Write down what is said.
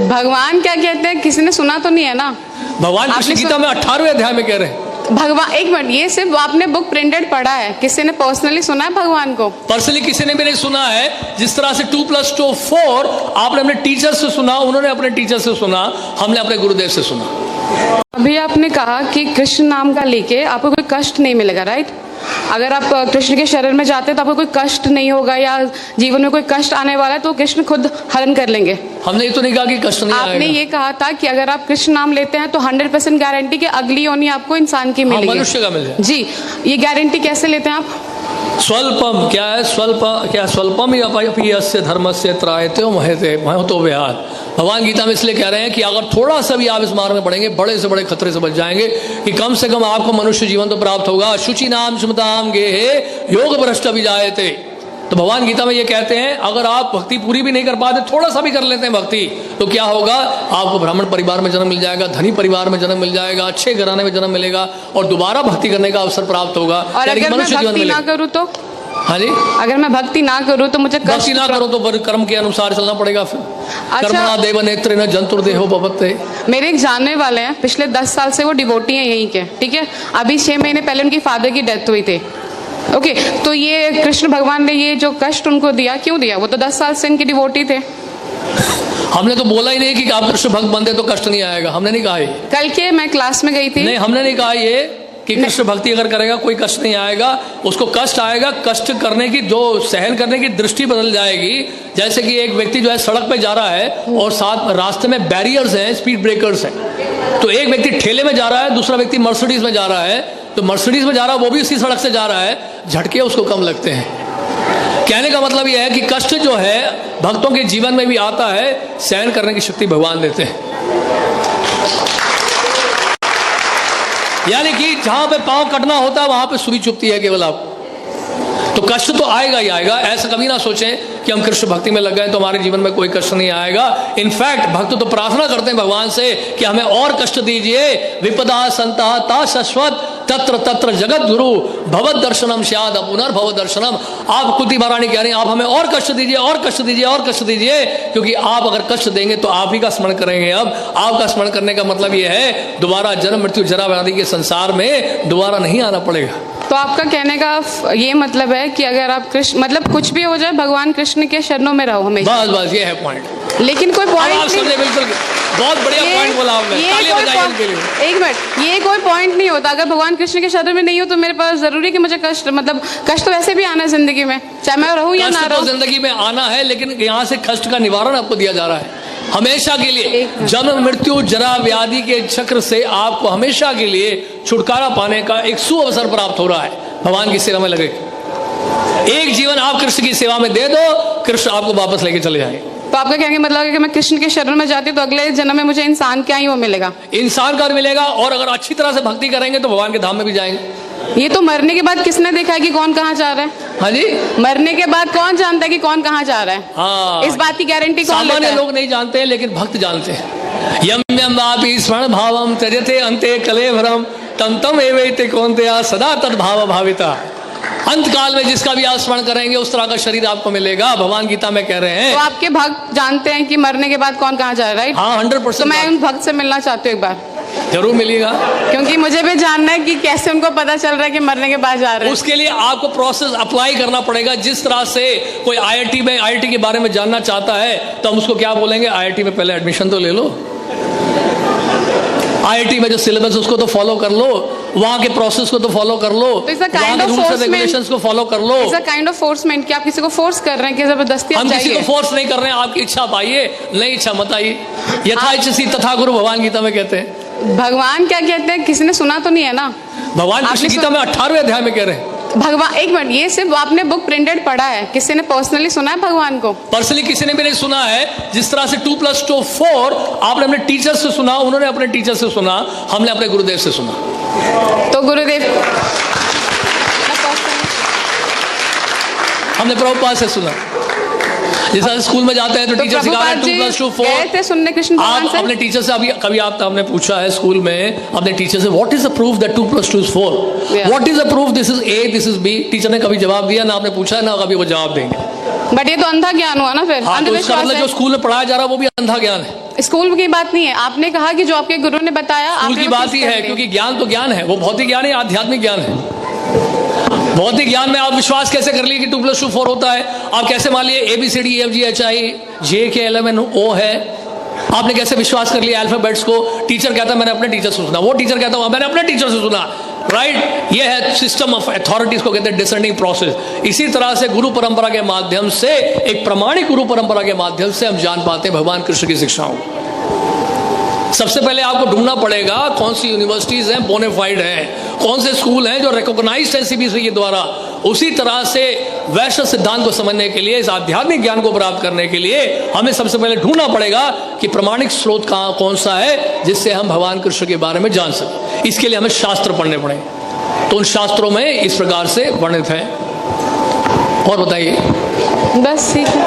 भगवान क्या कहते हैं, किसी ने सुना तो नहीं है ना? भगवान कृष्ण गीता में 18वें अध्याय में कह रहे हैं। भगवान, एक मिनट, ये सिर्फ आपने बुक प्रिंटेड पढ़ा है, किसी ने पर्सनली सुना है भगवान को? पर्सनली किसी ने भी नहीं सुना है। जिस तरह से 2+2 4 आपने अपने टीचर से सुना, उन्होंने अपने टीचर से सुना, हमने अपने गुरुदेव से सुना। अभी आपने कहा कि कृष्ण नाम का लेके आपको कोई कष्ट नहीं मिलेगा, राइट? अगर आप कृष्ण के शरण में जाते हैं तो आपको कोई कष्ट नहीं होगा, या जीवन में कोई कष्ट आने वाला है तो कृष्ण खुद हरण कर लेंगे। हमने ये तो नहीं कहा कि कष्ट नहीं आएगा। आपने ये कहा था कि अगर आप कृष्ण नाम लेते हैं तो 100% गारंटी कि अगली योनि आपको इंसान की मिलेगी, मनुष्य का मिल जाए। जी, ये गारंटी कैसे लेते हैं आप? स्वल्पम क्या है? स्वल्पम ही अपि यस्य धर्मस्य त्रायते महतो विहार। भगवान गीता में इसलिए कह रहे हैं कि अगर थोड़ा सा भी आप इस मार्ग में बढ़ेंगे, बड़े से बड़े खतरे से बच जाएंगे कि कम से कम आपको मनुष्य जीवन तो प्राप्त होगा। शुचि नाम क्षमताम गेहे योग भ्रष्ट विजायते। तो भगवान गीता में ये कहते हैं अगर आप भक्ति पूरी भी नहीं कर पाते, थोड़ा सा भी कर लेते हैं भक्ति, तो क्या होगा? आपको ब्राह्मण परिवार में जन्म मिल जाएगा, धनी परिवार में जन्म मिल जाएगा, अच्छे घराने में जन्म मिलेगा और दोबारा भक्ति करने का अवसर प्राप्त होगा। और अगर मैं भक्ति ना करूँ तो? हाँ जी, अगर मैं भक्ति ना करूँ तो मुझे भक्ति ना करो तो कर्म के अनुसार चलना पड़ेगा। फिर कर्मणा देव नेत्र न जंतुर्देहो भवते। मेरे एक जानने वाले हैं, पिछले 10 साल से वो डिवोटी हैं यहीं के, ठीक है? अभी 6 महीने पहले उनकी फादर की डेथ हुई थी। ओके, तो ये कृष्ण भगवान ने ये जो कष्ट उनको दिया, क्यों दिया? वो तो 10 साल से इनके डिवोटी थे। हमने तो बोला ही नहीं कि आप कृष्ण भक्त बनते तो कष्ट नहीं आएगा, हमने नहीं कहा ये। कल के मैं क्लास में गई थी, नहीं, हमने नहीं कहा ये कि कृष्ण भक्ति अगर करेगा कोई कष्ट नहीं आएगा। उसको कष्ट आएगा, कष्ट करने की जो सहन करने की दृष्टि बदल जाएगी। जैसे कि एक व्यक्ति जो है सड़क पे जा रहा है और साथ रास्ते में बैरियर्स हैं, स्पीड ब्रेकर्स हैं, तो एक व्यक्ति ठेले में जा रहा है, दूसरा व्यक्ति मर्सिडीज में जा रहा है। तो मर्सिडीज में जा रहा है वो भी उसी सड़क से जा रहा है, झटके उसको कम लगते हैं। कहने का मतलब यह है कि कष्ट जो है भक्तों के जीवन में भी आता है, सहन करने की शक्ति भगवान देते हैं। यानी कि जहां पे पांव कटना होता है वहां पे सुई चुभती है केवल आप। तो कष्ट तो आएगा ही आएगा। ऐसा कभी ना सोचें कि हम कृष्ण भक्ति में लग गए तो हमारे जीवन में कोई कष्ट नहीं आएगा। इनफैक्ट भक्त तो प्रार्थना करते हैं भगवान से कि हमें और कष्ट दीजिए। विपदा संता ता शाश्वत तत्र तत्र जगत गुरु भगवत दर्शनम स्याद पुनर्भव दर्शनम। आप कुंती महारानी कह रही हैं आप हमें और कष्ट दीजिए, और कष्ट दीजिए, और कष्ट दीजिए, क्योंकि आप अगर कष्ट देंगे तो आप ही का स्मरण करेंगे। अब आपका स्मरण करने का मतलब यह है दोबारा जन्म मृत्यु जरा व्याधि के संसार में दोबारा नहीं आना पड़ेगा। तो आपका कहने का ये मतलब है कि अगर आप कृष्ण, मतलब कुछ भी हो जाए भगवान कृष्ण के शरणों में रहो हमेशा। बस बस ये है पॉइंट। लेकिन कोई पॉइंट नहीं, बिल्कुल बहुत बढ़िया पॉइंट बोला आपने, तालियां बजाइए उनके लिए। एक मिनट, ये कोई पॉइंट नहीं होता। अगर भगवान कृष्ण के शरण में नहीं हो तो मेरे पास जरूरी कि मुझे कष्ट, मतलब कष्ट तो वैसे भी आना है जिंदगी में, चाहे मैं रहूं या ना रहूं। जिंदगी में आना है, लेकिन यहाँ से कष्ट का निवारण आपको दिया जा रहा है हमेशा के लिए। जन्म मृत्यु जरा व्याधि के चक्र से आपको हमेशा के लिए छुटकारा पाने का एक सुअवसर प्राप्त हो रहा है। भगवान की सेवा में लगे, एक जीवन आप कृष्ण की सेवा में दे दो, कृष्ण आपको वापस लेके चले जाएंगे। तो आपका कहने का मतलब है कि मैं कृष्ण के शरण में जाती तो अगले जन्म में मुझे इंसान क्या ही वो मिलेगा, इंसान का मिलेगा। और अगर अच्छी तरह से भक्ति करेंगे तो भगवान के धाम में भी जाएंगे। ये तो मरने के बाद किसने देखा है कि कौन कहाँ जा रहा है? हाँ जी, मरने के बाद कौन जानता है कि कौन कहाँ जा रहा है? हाँ, इस बात की गारंटी कौन लेता है? सामान्य लोग नहीं जानते हैं, लेकिन भक्त जानते हैं। यम यम वापि स्मरण भावम त्यजते अंते कलेवरम तम तम एवैते कौन्तेय सदा तद्भाव भाविता। अंत काल में जिसका भी आप स्मरण करेंगे उस तरह का शरीर आपको मिलेगा। भगवान गीता में कह रहे हैं। तो आपके भक्त जानते हैं कि मरने के बाद कौन कहाँ जा रहा है, राइट? हाँ, 100%। तो मैं उन भक्त से मिलना चाहती हूँ एक बार। जरूर मिलेगा, क्योंकि मुझे भी जानना है कि कैसे उनको पता चल रहा है कि मरने के बाद जा रहे हैं। उसके लिए आपको प्रोसेस अप्लाई करना पड़ेगा। जिस तरह से कोई आईआईटी के बारे में जानना चाहता है तो हम उसको क्या बोलेंगे, आईआईटी में पहले एडमिशन तो ले लो, आईआईटी में जो सिलेबस उसको तो फॉलो कर लो, वहां के प्रोसेस को तो फॉलो कर लो, वहां के रूल्स एंड रेगुलेशंस को फॉलो कर लो। इट्स अ काइंड ऑफ फोर्समेंट कि आप किसी को फोर्स कर रहे हैं कि जबरदस्ती आप हम किसी को फोर्स नहीं कर रहे हैं। आपकी इच्छा पाइए, नहीं इच्छा मत आइए। यथा इच्छसी तथा गुरु, भगवान गीता में कहते हैं। भगवान क्या कहते हैं, किसी ने सुना तो नहीं है ना? भगवान कृष्ण गीता में 18वें अध्याय में कह रहे हैं। भगवान, एक मिनट, ये सिर्फ आपने बुक प्रिंटेड पढ़ा है, किसी ने पर्सनली सुना है भगवान को? पर्सनली किसी ने भी नहीं सुना है। जिस तरह से 2+2 4 आपने अपने टीचर से सुना, उन्होंने अपने टीचर से सुना, हमने अपने गुरुदेव से सुना। तो गुरुदेव हमने प्रभुपाद से सुना। जैसे स्कूल में जाते हैं तो टीचर सिखा रहे हैं 2+2 4 गए थे सुनने कृष्ण भगवान से। अपने टीचर से अभी कभी आपने पूछा है स्कूल में अपने टीचर से what is the proof that 2+2 is 4? What is the proof this is A, this is B? Teacher ने कभी जवाब दिया ना, आपने पूछा ना कभी वो जवाब देंगे। बट ये तो अंधा ज्ञान हुआ ना फिर। हाँ, तो इसका मतलब जो स्कूल में पढ़ाया जा रहा है वो भी अंधा ज्ञान है। स्कूल की बात नहीं है, आपने कहा कि जो आपके गुरु ने बताया स्कूल आपने की वो बात चीज़ ही कर है, ली। क्योंकि ज्ञान तो ज्ञान है, वो भौतिक ज्ञान है, आध्यात्मिक ज्ञान है। भौतिक ज्ञान में आप विश्वास कैसे कर लिए कि 2 + 2 4 होता है? आप कैसे मान लिए ABCDEFGHIJKLMNO है? आपने कैसे विश्वास कर लिया अल्फाबेट्स को? टीचर कहता मैंने अपने टीचर से सुना, वो टीचर कहता मैंने अपने टीचर से सुना, राइट? ये है सिस्टम ऑफ अथॉरिटीज को कहते हैं डिसेंडिंग प्रोसेस। इसी तरह से गुरु परंपरा के माध्यम से, एक प्रमाणिक गुरु परंपरा के माध्यम से हम जान पाते हैं भगवान कृष्ण की शिक्षाओं को। सबसे पहले आपको ढूंढना पड़ेगा कौन सी यूनिवर्सिटीज हैं बोनेफाइड हैं, कौन से स्कूल हैं जो रिकॉग्नाइज्ड है CBSE के द्वारा। उसी तरह से वैश्य सिद्धांत को समझने के लिए, इस आध्यात्मिक ज्ञान को प्राप्त करने के लिए हमें सबसे पहले ढूंढना पड़ेगा कि प्रमाणिक स्रोत कहाँ कौन सा है जिससे हम भगवान कृष्ण के बारे में जान सकें। इसके लिए हमें शास्त्र पढ़ने पड़ेंगे, तो उन शास्त्रों में इस प्रकार से वर्णित है। और बताइए। बस ठीक है।